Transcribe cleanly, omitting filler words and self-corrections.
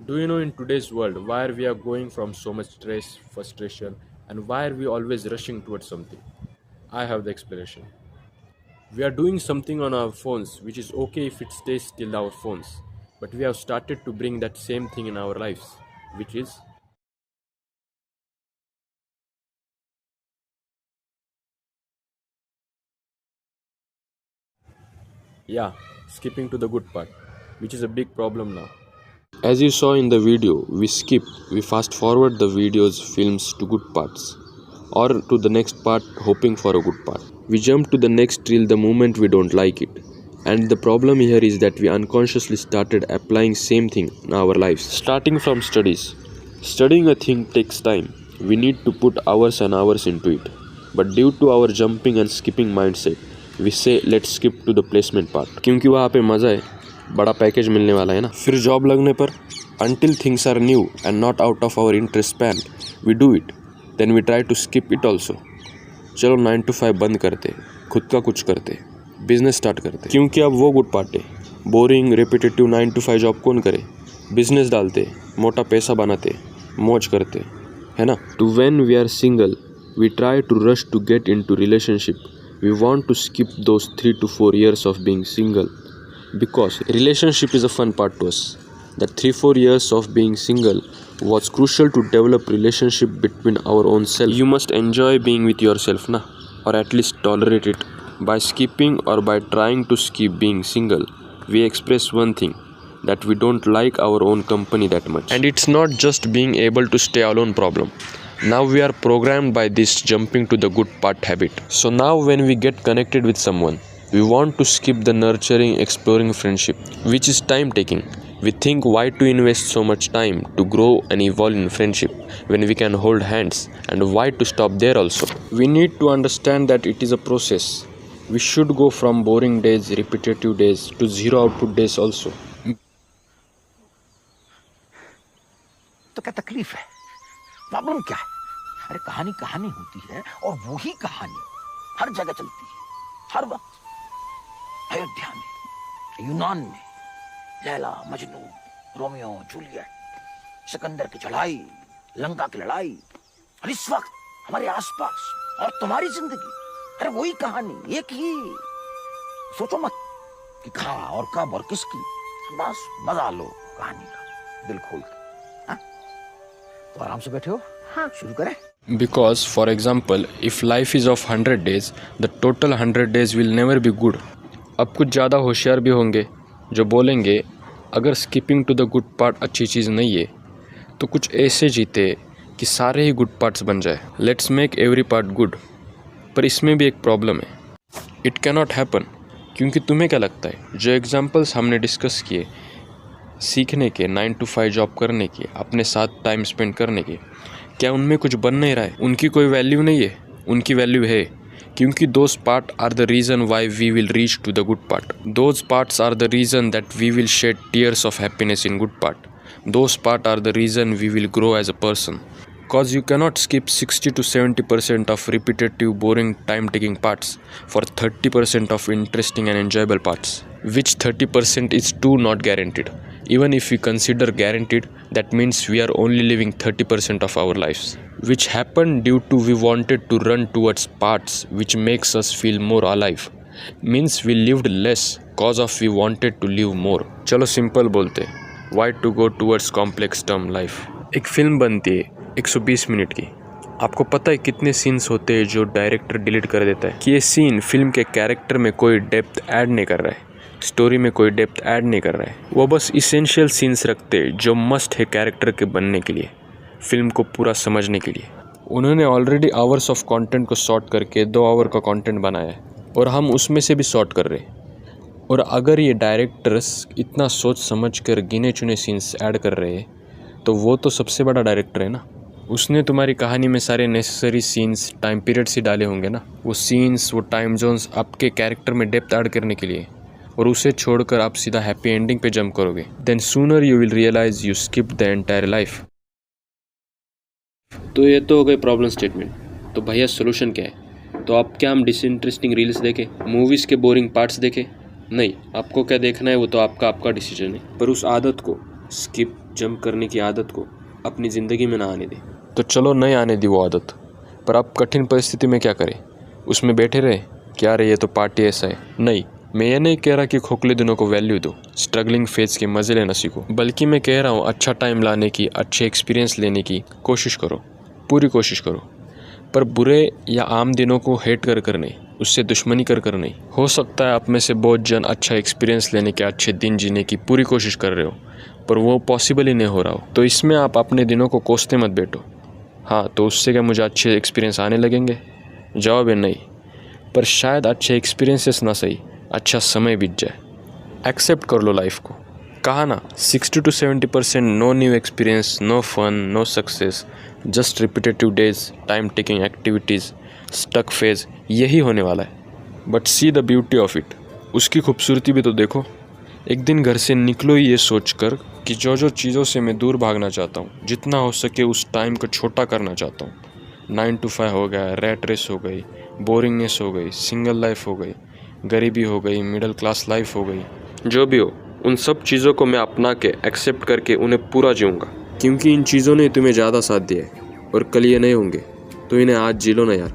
Do you know in today's world why we are going from so much stress, frustration, and why are we always rushing towards something? I have the explanation. We are doing something on our phones which is okay if it stays still our phones, but we have started to bring that same thing in our lives, which is, yeah, skipping to the good part, which is a big problem now. As you saw in the video, we fast forward the videos, films to good parts, or to the next part hoping for a good part. We jump to the next reel the moment we don't like it. And the problem here is that we unconsciously started applying same thing in our lives. Starting from studies. Studying a thing takes time. We need to put hours and hours into it. But due to our jumping and skipping mindset, we say let's skip to the placement part. क्योंकि वहाँ पे मज़ा है, बड़ा package मिलने वाला है ना. फिर जॉब लगने पर until things are new and not out of our interest span, we do it. Then we try to skip it also. चलो 9 to 5 बंद करते, खुद का कुछ करते, बिजनेस स्टार्ट करते. क्योंकि अब वो गुड पार्ट है. बोरिंग रिपीटेटिव 9 to 5 जॉब कौन करे. बिजनेस डालते, मोटा पैसा बनाते, मौज करते, है ना. To when we are single we try to rush to get into relationship. We want to skip those 3 to 4 years of being single because relationship is a fun part to us. That 3-4 years of being single was crucial to develop relationship between our own self. You must enjoy being with yourself na, or at least tolerate it. By skipping or by trying to skip being single, we express one thing, that we don't like our own company that much. And it's not just being able to stay alone problem. Now we are programmed by this jumping to the good part habit. So now when we get connected with someone, we want to skip the nurturing, exploring friendship, which is time taking. We think why to invest so much time to grow and evolve in friendship when we can hold hands, and why to stop there also. We need to understand that it is a process. We should go from boring days, repetitive days to zero output days also. तो क्या तकलीफ है? Problem क्या है? अरे कहानी कहानी होती है और वही कहानी हर जगह चलती है, हर वक्त. अयोध्या में, यूनान में, लैला मजनू, रोमियो जूलियट, सिकंदर की चढ़ाई, लंका की लड़ाई, और इस वक्त हमारे आसपास और तुम्हारी जिंदगी. अरे वही कहानी, एक ही. सोचो मत कि कहाँ और कब और किसकी. बस मजा लो कहानी का, दिल खोल के. हाँ? तो आराम से बैठे हो. हाँ, शुरू करें. Because, for example, if life is of 100 days, the total 100 days will never be good. अब कुछ ज़्यादा होशियार भी होंगे जो बोलेंगे अगर skipping to the good part अच्छी चीज़ नहीं है तो कुछ ऐसे जीते कि सारे ही गुड पार्ट्स बन जाए. Let's make every part good. पर इसमें भी एक प्रॉब्लम है. It cannot happen. क्योंकि तुम्हें क्या लगता है जो एग्जांपल्स हमने डिस्कस किए सीखने के, 9 to 5 जॉब करने के, अपने साथ टाइम स्पेंड करने के, क्या उनमें कुछ बन नहीं रहा है? उनकी कोई वैल्यू नहीं है? उनकी वैल्यू है. क्योंकि those part are the reason why we will reach to the good part. Those parts are the reason that we will shed tears of happiness in good part. Those part are the reason we will grow as a person. Cause you cannot skip 60 to 70% of repetitive, boring, time-taking parts for 30% of interesting and enjoyable parts. Which 30% is too not guaranteed. Even if we consider guaranteed, that means we are only living 30% of our lives. Which happened due to we wanted to run towards parts which makes us feel more alive. Means we lived less cause of we wanted to live more. चलो simple बोलते. Why to go towards complex term life? एक film बनती है 120 minute की. आपको पता है कितने सीन्स होते हैं जो डायरेक्टर डिलीट कर देता है कि ये सीन फिल्म के कैरेक्टर में कोई डेप्थ ऐड नहीं कर रहा है, स्टोरी में कोई डेप्थ ऐड नहीं कर रहा है. वो बस इसेंशियल सीन्स रखते हैं जो मस्ट है कैरेक्टर के बनने के लिए, फिल्म को पूरा समझने के लिए. उन्होंने ऑलरेडी आवर्स ऑफ कंटेंट को शॉर्ट करके 2 आवर का कंटेंट बनाया है और हम उसमें से भी शॉर्ट कर रहे हैं. और अगर ये डायरेक्टर्स इतना सोच समझ कर गिने चुने सीन्स ऐड कर रहे हैं तो वो तो सबसे बड़ा डायरेक्टर है ना. उसने तुम्हारी कहानी में सारे नेसेसरी सीन्स, टाइम पीरियड्स ही डाले होंगे ना. वो सीन्स, वो टाइम जोन्स आपके कैरेक्टर में डेप्थ ऐड करने के लिए. और उसे छोड़कर आप सीधा हैप्पी एंडिंग पे जंप करोगे. Then sooner you will realise you skip the entire life. तो ये तो हो गई प्रॉब्लम स्टेटमेंट. तो भैया सोल्यूशन क्या है? तो आप क्या हम डिसइंटरेस्टिंग रील्स देखें, मूवीज़ के बोरिंग पार्ट्स देखें? नहीं, आपको क्या देखना है वो तो आपका डिसीजन है. पर उस आदत को स्किप जंप करने की आदत को अपनी ज़िंदगी में ना आने दें। तो चलो नहीं आने दी वो आदत, पर आप कठिन परिस्थिति में क्या करें? उसमें बैठे रहे क्या रहे ये तो पार्टी ऐसा है? नहीं, मैं ये नहीं कह रहा कि खोखले दिनों को वैल्यू दो, स्ट्रगलिंग फेज के मज़े लेना सीखो, बल्कि मैं कह रहा हूँ अच्छा टाइम लाने की, अच्छे एक्सपीरियंस लेने की कोशिश करो, पूरी कोशिश करो। पर बुरे या आम दिनों को हेट कर नहीं, उससे दुश्मनी कर नहीं। हो सकता है आप में से बहुत जन अच्छा एक्सपीरियंस लेने के, अच्छे दिन जीने की पूरी कोशिश कर रहे हो, पर वो पॉसिबल ही नहीं हो रहा हो। तो इसमें आप अपने दिनों को कोसते मत बैठो। हाँ, तो उससे क्या मुझे अच्छे एक्सपीरियंस आने लगेंगे? जवाब है नहीं, पर शायद अच्छे एक्सपीरियंसेस ना सही, अच्छा समय बीत जाए। एक्सेप्ट कर लो लाइफ को। कहा ना 60 to 70% no new experience, no fun, no success, just repetitive days, time taking activities, stuck phase, यही होने वाला है। But see the beauty of it, उसकी खूबसूरती भी तो देखो। एक दिन घर से निकलो ये सोचकर कि जो चीज़ों से मैं दूर भागना चाहता हूँ, जितना हो सके उस टाइम को छोटा करना चाहता हूँ। 9 to 5 हो गया, रैट रेस हो गई, बोरिंगनेस हो गई, सिंगल लाइफ हो गई, गरीबी हो गई, मिडिल क्लास लाइफ हो गई, जो भी हो, उन सब चीज़ों को मैं अपना के एक्सेप्ट करके उन्हें पूरा जीऊँगा। क्योंकि इन चीज़ों ने तुम्हें ज़्यादा साथ दिया है और कल ये नहीं होंगे, तो इन्हें आज जी लो ना यार।